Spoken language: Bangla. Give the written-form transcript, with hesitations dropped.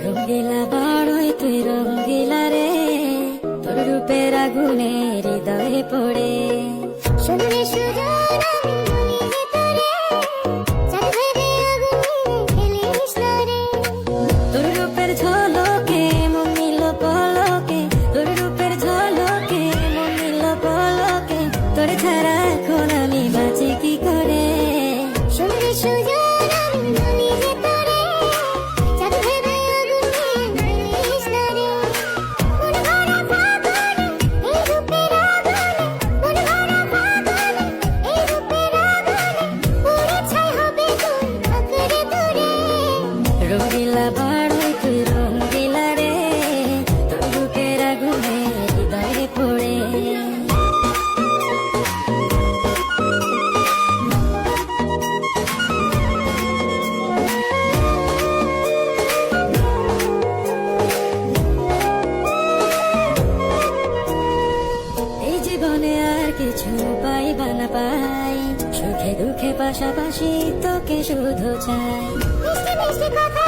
রঙ্গিলা বড়ই তুই রঙ্গিলা রে, তোর রূপের আগুনে হৃদয়ে পড়ে। শুনলে সুজন আমি বলি যে তোরে, তোর রূপের ঝলকে মন নিল পলকে, তোর রূপের ঝলকে মন নিল পলকে, তোর ছাড়া এখন আমি বাঁচি কি করে। শুনলে সুজন আমি বলি যে তোরে, চাঁদ ভেবে আগুন নিয়ে জ্বালিস না রে। মন ভরা ফাগুনে এই রূপের আগুনে, মন ভরা ফাগুনে এই রূপের আগুনে, পুড়ে ছাই হবে তুই আঁকড়ে ধরে। রঙ্গিলা বড়ই তুই রঙ্গিলা রে, তোর রূপের আগুনে হৃদয়ে পড়ে। এই জীবনে আর কিছু পাই বা না পাই, সুখে দুঃখে পাশাপাশি তোকে শুধু চাই। মিষ্টি মিষ্টি কথা